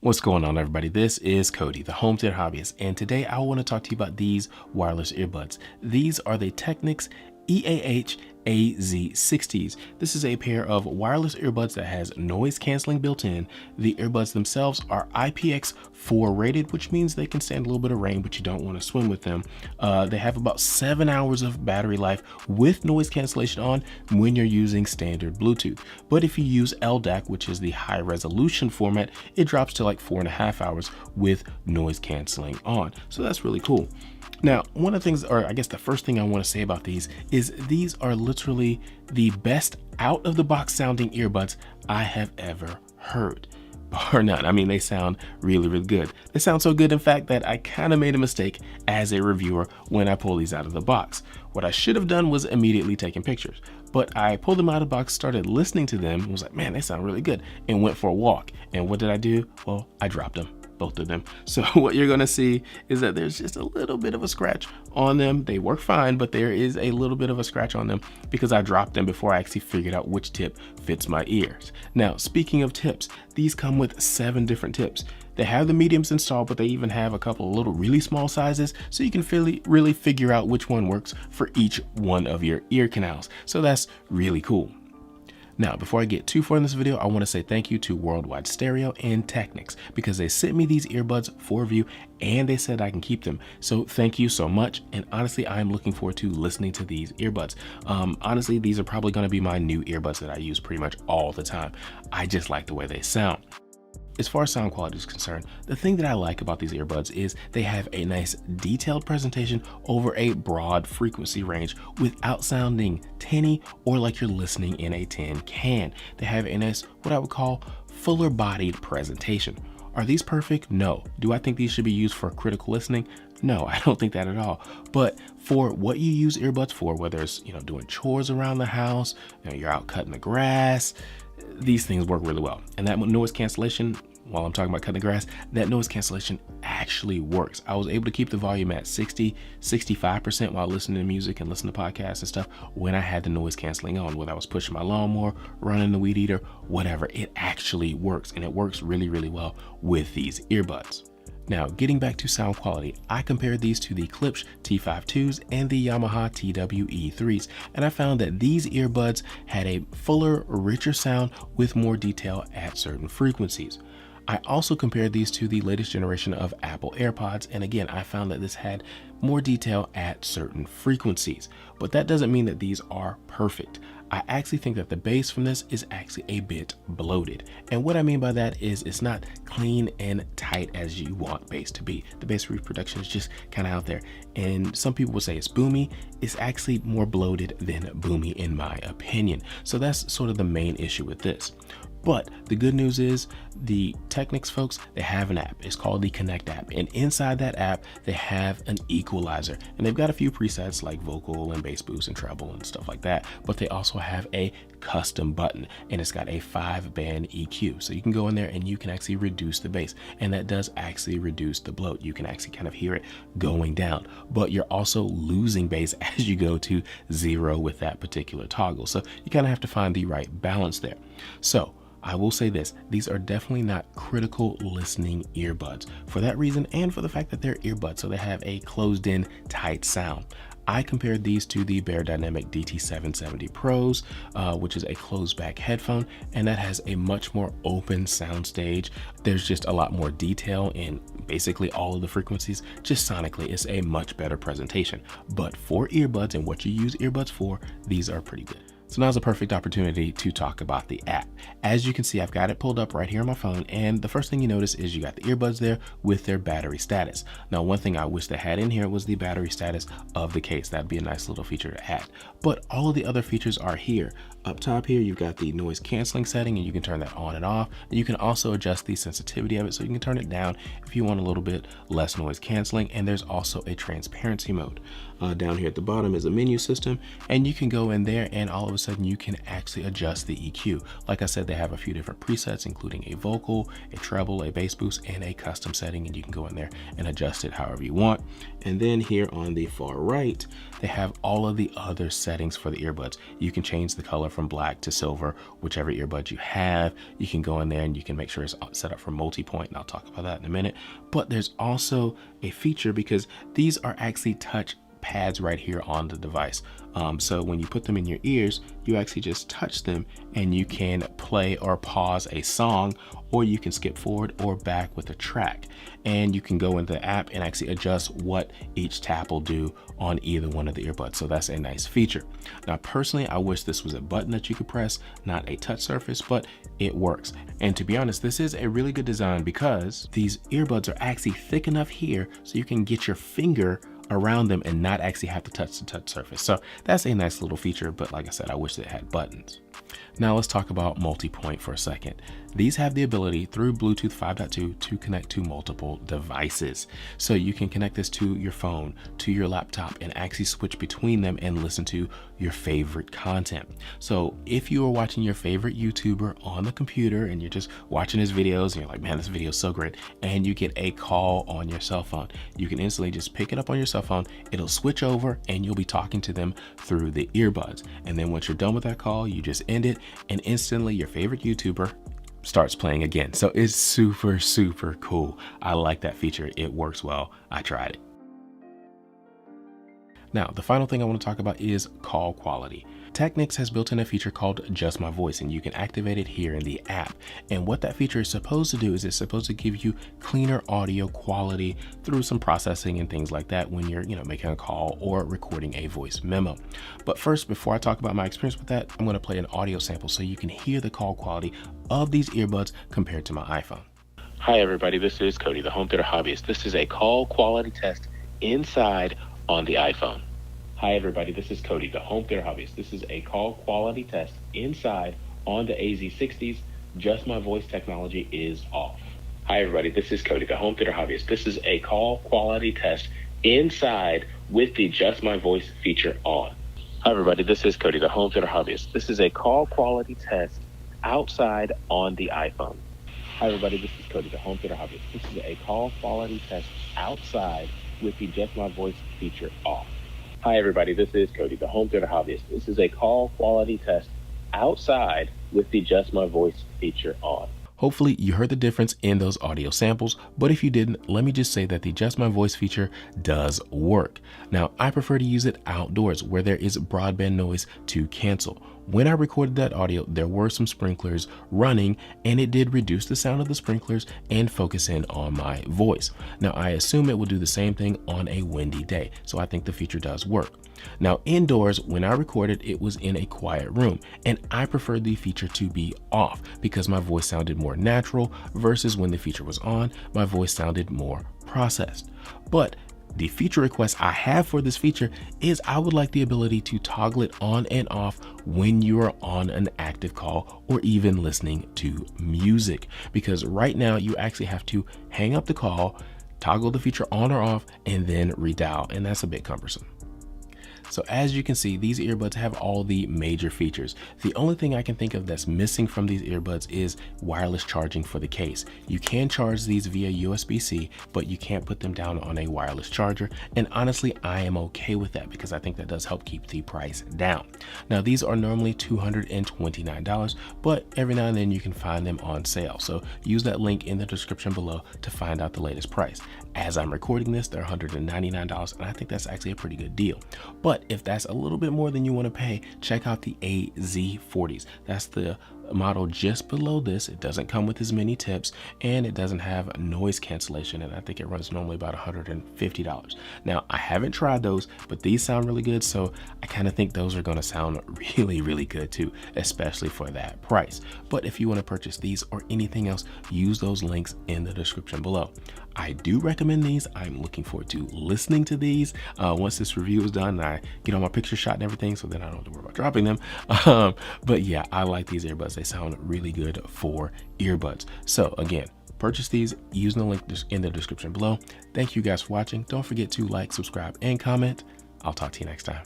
What's going on, everybody? This is Cody, the home theater hobbyist, and today I want to talk to you about these wireless earbuds. These are the Technics EAH AZ60s. This is a pair of wireless earbuds that has noise canceling built in. The earbuds themselves are IPX4 rated, which means they can stand a little bit of rain, but you don't want to swim with them. They have about 7 hours of battery life with noise cancellation on when you're using standard Bluetooth. But if you use LDAC, which is the high resolution format, it drops to like 4.5 hours with noise canceling on. So that's really cool. Now, one of the things, or I guess the first thing I want to say about these is these are literally the best out of the box sounding earbuds I have ever heard. Bar none. I mean, they sound really, really good. They sound so good, in fact, that I kind of made a mistake as a reviewer when I pulled these out of the box. What I should have done was immediately taken pictures, but I pulled them out of the box, started listening to them, and was like, man, they sound really good, and went for a walk. And what did I do? Well, I dropped them. Both of them. So what you're going to see is that there's just a little bit of a scratch on them. They work fine, but there is a little bit of a scratch on them because I dropped them before I actually figured out which tip fits my ears. Now, speaking of tips, these come with 7 different tips. They have the mediums installed, but they even have a couple of little really small sizes, so you can really figure out which one works for each one of your ear canals. So that's really cool. Now, before I get too far in this video, I want to say thank you to Worldwide Stereo and Technics because they sent me these earbuds for review and they said I can keep them. So thank you so much. And honestly, I'm looking forward to listening to these earbuds. Honestly, these are probably going to be my new earbuds that I use pretty much all the time. I just like the way they sound. As far as sound quality is concerned, the thing that I like about these earbuds is they have a nice detailed presentation over a broad frequency range without sounding tinny or like you're listening in a tin can. They have a nice, what I would call, fuller bodied presentation. Are these perfect? No. Do I think these should be used for critical listening? No, I don't think that at all. But for what you use earbuds for, whether it's, doing chores around the house, you're out cutting the grass, these things work really well. And that noise cancellation, while I'm talking about cutting the grass, that noise cancellation actually works. I was able to keep the volume at 65% while listening to music and listening to podcasts and stuff when I had the noise canceling on, whether I was pushing my lawnmower, running the weed eater, whatever. It actually works, and it works really, really well with these earbuds. Now, getting back to sound quality, I compared these to the Klipsch T52s and the Yamaha TWE3s, and I found that these earbuds had a fuller, richer sound with more detail at certain frequencies. I also compared these to the latest generation of Apple AirPods, and again, I found that this had more detail at certain frequencies, but that doesn't mean that these are perfect. I actually think that the bass from this is actually a bit bloated. And what I mean by that is it's not clean and tight as you want bass to be. The bass reproduction is just kind of out there. And some people will say it's boomy. It's actually more bloated than boomy in my opinion. So that's sort of the main issue with this. But the good news is the Technics folks, they have an app. It's called the Connect app. And inside that app, they have an equalizer. And they've got a few presets like vocal and bass boost and treble and stuff like that. But they also have a custom button, and it's got a 5-band EQ. So you can go in there and you can actually reduce the bass. And that does actually reduce the bloat. You can actually kind of hear it going down. But you're also losing bass as you go to 0 with that particular toggle. So you kind of have to find the right balance there. So I will say this, these are definitely not critical listening earbuds for that reason and for the fact that they're earbuds, so they have a closed in tight sound. I compared these to the Beyerdynamic DT770 Pros, which is a closed back headphone, and that has a much more open sound stage. There's just a lot more detail in basically all of the frequencies. Just sonically, it's a much better presentation. But for earbuds and what you use earbuds for, these are pretty good. So now's a perfect opportunity to talk about the app. As you can see, I've got it pulled up right here on my phone, and the first thing you notice is you got the earbuds there with their battery status. Now, one thing I wish they had in here was the battery status of the case. That'd be a nice little feature to add. But all of the other features are here. Up top here, you've got the noise canceling setting, and you can turn that on and off. And you can also adjust the sensitivity of it, so you can turn it down if you want a little bit less noise canceling. And there's also a transparency mode. Down here at the bottom is a menu system, and you can go in there and all of a sudden you can actually adjust the EQ. Like I said, they have a few different presets, including a vocal, a treble, a bass boost, and a custom setting, and you can go in there and adjust it however you want. And then here on the far right, they have all of the other settings for the earbuds. You can change the color from black to silver, whichever earbud you have. You can go in there and you can make sure it's set up for multi-point, and I'll talk about that in a minute. But there's also a feature, because these are actually touch pads right here on the device. So when you put them in your ears, you actually just touch them and you can play or pause a song, or you can skip forward or back with a track. And you can go into the app and actually adjust what each tap will do on either one of the earbuds. So that's a nice feature. Now, personally, I wish this was a button that you could press, not a touch surface, but it works. And to be honest, this is a really good design, because these earbuds are actually thick enough here so you can get your finger around them and not actually have to touch the touch surface. So that's a nice little feature, but like I said, I wish it had buttons. Now let's talk about Multipoint for a second. These have the ability through Bluetooth 5.2 to connect to multiple devices. So you can connect this to your phone, to your laptop, and actually switch between them and listen to your favorite content. So if you are watching your favorite YouTuber on the computer and you're just watching his videos and you're like, man, this video is so great, and you get a call on your cell phone, you can instantly just pick it up on your cell phone, it'll switch over and you'll be talking to them through the earbuds. And then once you're done with that call, you just end it, and instantly your favorite YouTuber starts playing again. So it's super, super cool. I like that feature. It works well. I tried it. Now, the final thing I want to talk about is call quality. Technics has built in a feature called Just My Voice, and you can activate it here in the app. And what that feature is supposed to do is it's supposed to give you cleaner audio quality through some processing and things like that when you're, making a call or recording a voice memo. But first, before I talk about my experience with that, I'm going to play an audio sample so you can hear the call quality of these earbuds compared to my iPhone. Hi everybody, this is Cody, the home theater hobbyist. This is a call quality test inside on the iPhone. Hi everybody, this is Cody, the home theater hobbyist. This is a call quality test inside on the AZ60s. Just My Voice technology is off. Hi everybody, this is Cody, the home theater hobbyist. This is a call quality test inside with the Just My Voice feature on. Hi everybody, this is Cody, the home theater hobbyist. This is a call quality test outside on the iPhone. Hi everybody, this is Cody, the home theater hobbyist. This is a call quality test outside with the Just My Voice feature off. Hi everybody, this is Cody, the home theater hobbyist. This is a call quality test outside with the Just My Voice feature on. Hopefully you heard the difference in those audio samples, but if you didn't, let me just say that the Just My Voice feature does work. Now, I prefer to use it outdoors where there is broadband noise to cancel. When I recorded that audio, there were some sprinklers running, and it did reduce the sound of the sprinklers and focus in on my voice. Now, I assume it will do the same thing on a windy day, so I think the feature does work. Now, indoors, when I recorded, it was in a quiet room, and I preferred the feature to be off because my voice sounded more natural versus when the feature was on, my voice sounded more processed. But the feature request I have for this feature is I would like the ability to toggle it on and off when you are on an active call or even listening to music, because right now you actually have to hang up the call, toggle the feature on or off, and then redial, and that's a bit cumbersome. So as you can see, these earbuds have all the major features. The only thing I can think of that's missing from these earbuds is wireless charging for the case. You can charge these via USB-C, but you can't put them down on a wireless charger. And honestly, I am okay with that because I think that does help keep the price down. Now, these are normally $229, but every now and then you can find them on sale. So use that link in the description below to find out the latest price. As I'm recording this, they're $199, and I think that's actually a pretty good deal. But if that's a little bit more than you want to pay, check out the AZ40s. That's the model just below this. It doesn't come with as many tips, and it doesn't have noise cancellation, and I think it runs normally about $150. Now, I haven't tried those, but these sound really good, so I kind of think those are going to sound really, really good too, especially for that price. But if you want to purchase these or anything else, use those links in the description below. I do recommend these. I'm looking forward to listening to these once this review is done and I get all my picture shot and everything, so then I don't have to worry about dropping them. But yeah, I like these earbuds. They sound really good for earbuds. So again, purchase these using the link in the description below. Thank you guys for watching. Don't forget to like, subscribe, and comment. I'll talk to you next time.